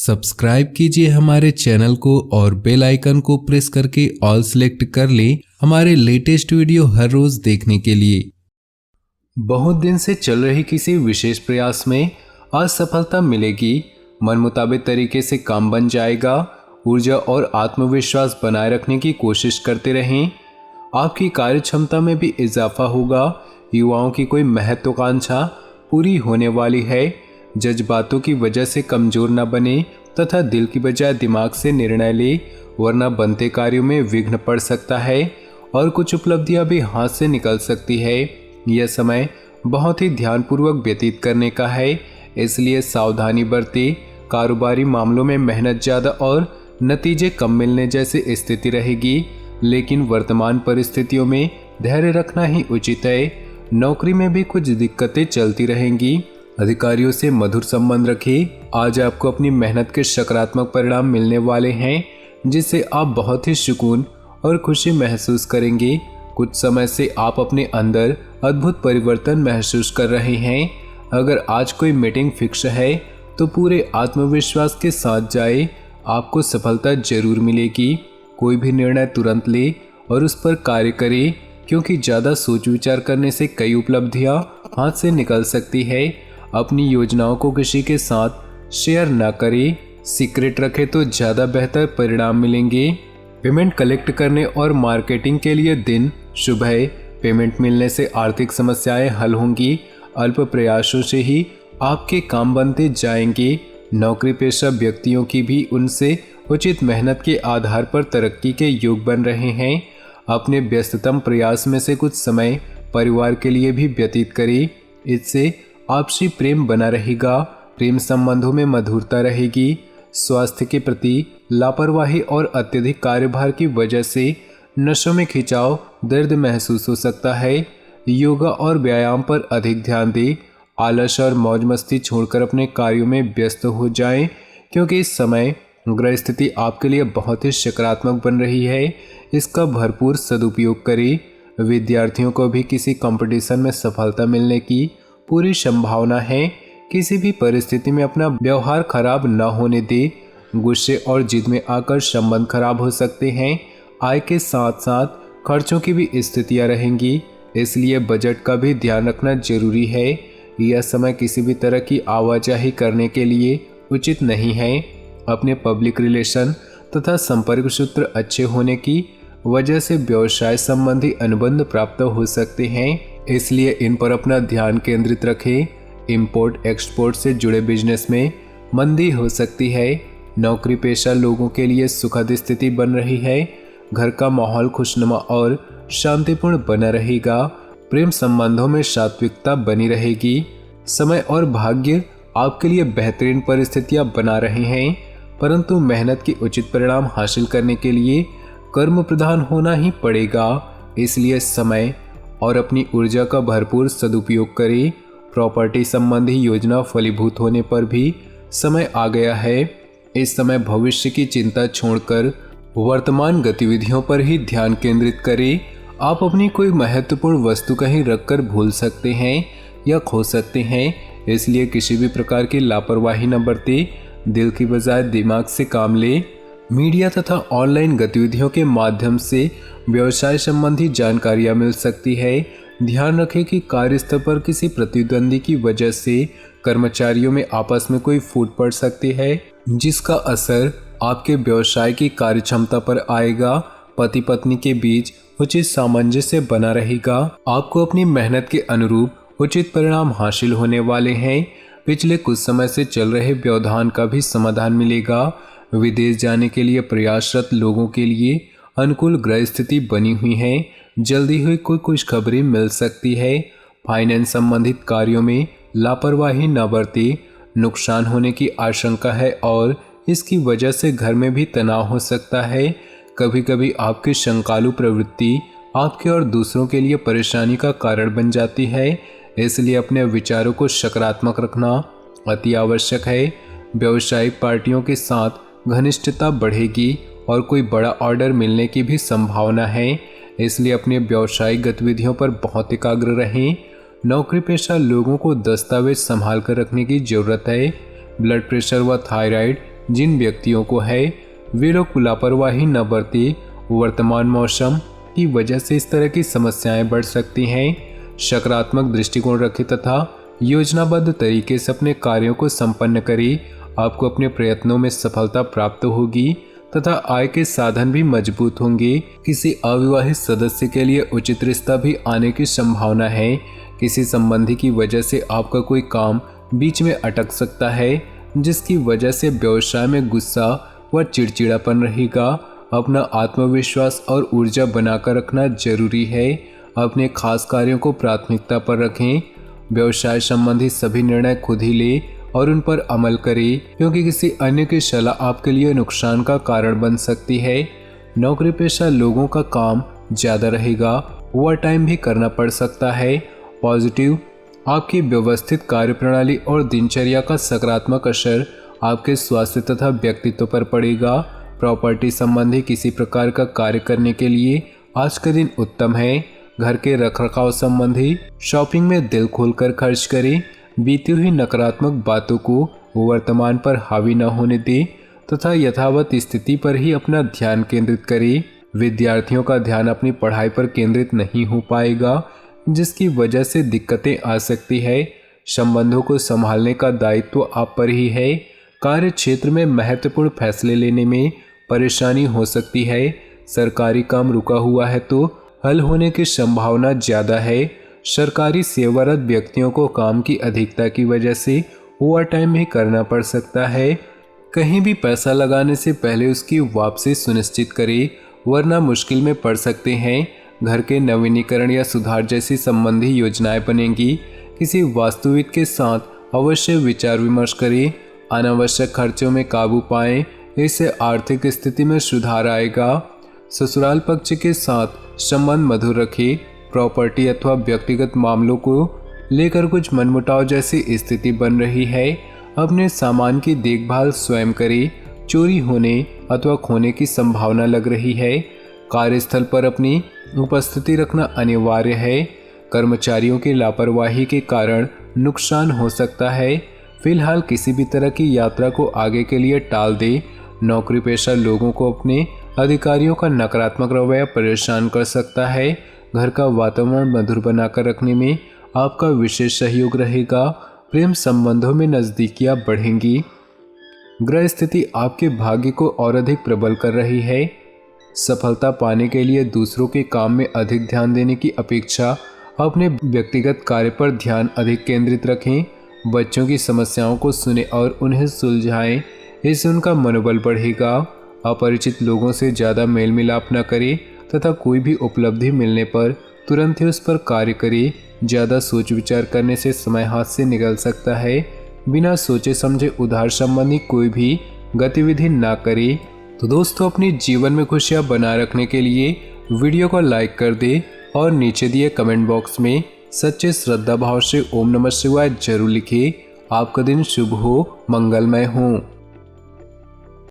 Subscribe कीजिए हमारे channel को और बेल आइकन को प्रेस करके ऑल सेलेक्ट कर लें हमारे लेटेस्ट वीडियो हर रोज देखने के लिए। बहुत दिन से चल रही किसी विशेष प्रयास में असफलता मिलेगी, मन मुताबिक तरीके से काम बन जाएगा। ऊर्जा और आत्मविश्वास बनाए रखने की कोशिश करते रहें। आपकी कार्य क्षमता में भी इजाफा होगा। युवाओं की कोई महत्वाकांक्षा पूरी होने वाली है। जज्बातों की वजह से कमजोर न बने तथा दिल की बजाय दिमाग से निर्णय ले, वरना बनते कार्यों में विघ्न पड़ सकता है और कुछ उपलब्धियां भी हाथ से निकल सकती है। यह समय बहुत ही ध्यानपूर्वक व्यतीत करने का है, इसलिए सावधानी बरतें। कारोबारी मामलों में मेहनत ज़्यादा और नतीजे कम मिलने जैसी स्थिति रहेगी, लेकिन वर्तमान परिस्थितियों में धैर्य रखना ही उचित है। नौकरी में भी कुछ दिक्कतें चलती रहेंगी। अधिकारियों से मधुर संबंध रखें। आज आपको अपनी मेहनत के सकारात्मक परिणाम मिलने वाले हैं, जिससे आप बहुत ही सुकून और खुशी महसूस करेंगे। कुछ समय से आप अपने अंदर अद्भुत परिवर्तन महसूस कर रहे हैं। अगर आज कोई मीटिंग फिक्स है तो पूरे आत्मविश्वास के साथ जाए, आपको सफलता जरूर मिलेगी। कोई भी निर्णय तुरंत ले और उस पर कार्य करें, क्योंकि ज़्यादा सोच विचार करने से कई उपलब्धियां हाथ से निकल सकती है। अपनी योजनाओं को किसी के साथ शेयर न करें, सीक्रेट रखें तो ज़्यादा बेहतर परिणाम मिलेंगे। पेमेंट कलेक्ट करने और मार्केटिंग के लिए दिन शुभ है। पेमेंट मिलने से आर्थिक समस्याएं हल होंगी। अल्प प्रयासों से ही आपके काम बनते जाएंगे। नौकरी पेशा व्यक्तियों की भी उनसे उचित मेहनत के आधार पर तरक्की के योग बन रहे हैं। अपने व्यस्ततम प्रयास में से कुछ समय परिवार के लिए भी व्यतीत करें। इससे आपसी प्रेम बना रहेगा। प्रेम संबंधों में मधुरता रहेगी। स्वास्थ्य के प्रति लापरवाही और अत्यधिक कार्यभार की वजह से नसों में खिंचाव, दर्द महसूस हो सकता है। योगा और व्यायाम पर अधिक ध्यान दें। आलस और मौज मस्ती छोड़कर अपने कार्यों में व्यस्त हो जाएं, क्योंकि इस समय ग्रह स्थिति आपके लिए बहुत ही सकारात्मक बन रही है। इसका भरपूर सदुपयोग करें। विद्यार्थियों को भी किसी कंपटीशन में सफलता मिलने की पूरी संभावना है। किसी भी परिस्थिति में अपना व्यवहार खराब न होने दे। गुस्से और जिद में आकर संबंध खराब हो सकते हैं। आय के साथ साथ खर्चों की भी स्थितियां रहेंगी, इसलिए बजट का भी ध्यान रखना जरूरी है। यह समय किसी भी तरह की आवाजाही करने के लिए उचित नहीं है। अपने पब्लिक रिलेशन तथा संपर्क सूत्र अच्छे होने की वजह से व्यवसाय संबंधी अनुबंध प्राप्त हो सकते हैं, इसलिए इन पर अपना ध्यान केंद्रित रखें। इंपोर्ट एक्सपोर्ट से जुड़े बिजनेस में मंदी हो सकती है। नौकरी पेशा लोगों के लिए सुखद स्थिति बन रही है। घर का माहौल खुशनुमा और शांतिपूर्ण बना रहेगा। प्रेम संबंधों में सात्विकता बनी रहेगी। समय और भाग्य आपके लिए बेहतरीन परिस्थितियां बना रहे हैं, परंतु मेहनत की उचित परिणाम हासिल करने के लिए कर्म प्रधान होना ही पड़ेगा। इसलिए समय और अपनी ऊर्जा का भरपूर सदुपयोग करें। प्रॉपर्टी संबंधी योजना फलीभूत होने पर भी समय आ गया है। इस समय भविष्य की चिंता छोड़कर वर्तमान गतिविधियों पर ही ध्यान केंद्रित करें। आप अपनी कोई महत्वपूर्ण वस्तु कहीं रखकर भूल सकते हैं या खो सकते हैं, इसलिए किसी भी प्रकार की लापरवाही न बरतें। दिल की बजाय दिमाग से काम लें। मीडिया तथा ऑनलाइन गतिविधियों के माध्यम से व्यवसाय संबंधी जानकारियां मिल सकती है। ध्यान रखें कि कार्यस्थल पर किसी प्रतिद्वंदी की वजह से कर्मचारियों में आपस में कोई फूट पड़ सकती है, जिसका असर आपके व्यवसाय की कार्यक्षमता पर आएगा। पति पत्नी के बीच उचित सामंजस्य बना रहेगा। आपको अपनी मेहनत के अनुरूप उचित परिणाम हासिल होने वाले हैं। पिछले कुछ समय से चल रहे व्यवधान का भी समाधान मिलेगा। विदेश जाने के लिए प्रयासरत लोगों के लिए अनुकूल ग्रह स्थिति बनी हुई है। जल्दी हुई कोई खुशखबरी मिल सकती है। फाइनेंस संबंधित कार्यों में लापरवाही न बरतें। नुकसान होने की आशंका है और इसकी वजह से घर में भी तनाव हो सकता है। कभी कभी आपकी शंकालु प्रवृत्ति आपके और दूसरों के लिए परेशानी का कारण बन जाती है, इसलिए अपने विचारों को सकारात्मक रखना अति आवश्यक है। व्यावसायिक पार्टियों के साथ घनिष्ठता बढ़ेगी और कोई बड़ा ऑर्डर मिलने की भी संभावना है, इसलिए अपने व्यावसायिक गतिविधियों पर बहुत एकाग्र रहें। नौकरी पेशा लोगों को दस्तावेज संभाल कर रखने की जरूरत है। ब्लड प्रेशर व थायराइड जिन व्यक्तियों को है वे लोग लापरवाही न बरते। वर्तमान मौसम की वजह से इस तरह की समस्याएं बढ़ सकती हैं। सकारात्मक दृष्टिकोण रखें तथा योजनाबद्ध तरीके से अपने कार्यों को संपन्न करें। आपको अपने प्रयत्नों में सफलता प्राप्त होगी तथा आय के साधन भी मजबूत होंगे। किसी अविवाहित सदस्य के लिए उचित रिश्ता भी आने की संभावना है। किसी संबंधी की वजह से आपका कोई काम बीच में अटक सकता है, जिसकी वजह से व्यवसाय में गुस्सा व चिड़चिड़ापन रहेगा। अपना आत्मविश्वास और ऊर्जा बनाकर रखना जरूरी है। अपने खास कार्यों को प्राथमिकता पर रखें। व्यवसाय संबंधी सभी निर्णय खुद ही ले और उन पर अमल करें, क्योंकि किसी अन्य की सलाह आपके लिए नुकसान का कारण बन सकती है। नौकरी पेशा लोगों का काम ज़्यादा रहेगा, ओवर टाइम भी करना पड़ सकता है। पॉजिटिव, आपकी व्यवस्थित कार्यप्रणाली और दिनचर्या का सकारात्मक असर आपके स्वास्थ्य तथा व्यक्तित्व पर पड़ेगा। प्रॉपर्टी संबंधी किसी प्रकार का कार्य करने के लिए आज का दिन उत्तम है। घर के रखरखाव संबंधी शॉपिंग में दिल खोलकर खर्च करें। बीती हुई नकारात्मक बातों को वर्तमान पर हावी न होने दें तथा यथावत स्थिति पर ही अपना ध्यान केंद्रित करें। विद्यार्थियों का ध्यान अपनी पढ़ाई पर केंद्रित नहीं हो पाएगा, जिसकी वजह से दिक्कतें आ सकती है। संबंधों को संभालने का दायित्व आप पर ही है। कार्य क्षेत्र में महत्वपूर्ण फैसले लेने में परेशानी हो सकती है। सरकारी काम रुका हुआ है तो हल होने की संभावना ज़्यादा है। सरकारी सेवारत व्यक्तियों को काम की अधिकता की वजह से ओवर टाइम भी करना पड़ सकता है। कहीं भी पैसा लगाने से पहले उसकी वापसी सुनिश्चित करें, वरना मुश्किल में पड़ सकते हैं। घर के नवीनीकरण या सुधार जैसी संबंधी योजनाएं बनेंगी। किसी वास्तुविद के साथ अवश्य विचार विमर्श करें। अनावश्यक खर्चों में काबू पाएं, इससे आर्थिक स्थिति में सुधार आएगा। ससुराल पक्ष के साथ संबंध मधुर रखें। प्रॉपर्टी अथवा व्यक्तिगत मामलों को लेकर कुछ मनमुटाव जैसी स्थिति बन रही है। अपने सामान की देखभाल स्वयं करें। चोरी होने अथवा खोने की संभावना लग रही है। कार्यस्थल पर अपनी उपस्थिति रखना अनिवार्य है। कर्मचारियों की लापरवाही के कारण नुकसान हो सकता है। फिलहाल किसी भी तरह की यात्रा को आगे के लिए टाल दें। नौकरी पेशा लोगों को अपने अधिकारियों का नकारात्मक रवैया परेशान कर सकता है। घर का वातावरण मधुर बनाकर रखने में आपका विशेष सहयोग रहेगा। प्रेम संबंधों में नज़दीकियां बढ़ेंगी। ग्रह स्थिति आपके भाग्य को और अधिक प्रबल कर रही है। सफलता पाने के लिए दूसरों के काम में अधिक ध्यान देने की अपेक्षा अपने व्यक्तिगत कार्य पर ध्यान अधिक केंद्रित रखें। बच्चों की समस्याओं को सुने और उन्हें सुलझाएं, इससे उनका मनोबल बढ़ेगा। अपरिचित लोगों से ज़्यादा मेल मिलाप न करें तथा कोई भी उपलब्धि मिलने पर तुरंत ही उस पर कार्य करें। ज़्यादा सोच विचार करने से समय हाथ से निकल सकता है। बिना सोचे समझे उधार संबंधी कोई भी गतिविधि ना करें। तो दोस्तों, अपने जीवन में खुशियाँ बनाए रखने के लिए वीडियो को लाइक कर दें और नीचे दिए कमेंट बॉक्स में सच्चे श्रद्धा भाव से ओम नमः शिवाय जरूर लिखें। आपका दिन शुभ हो, मंगलमय हो।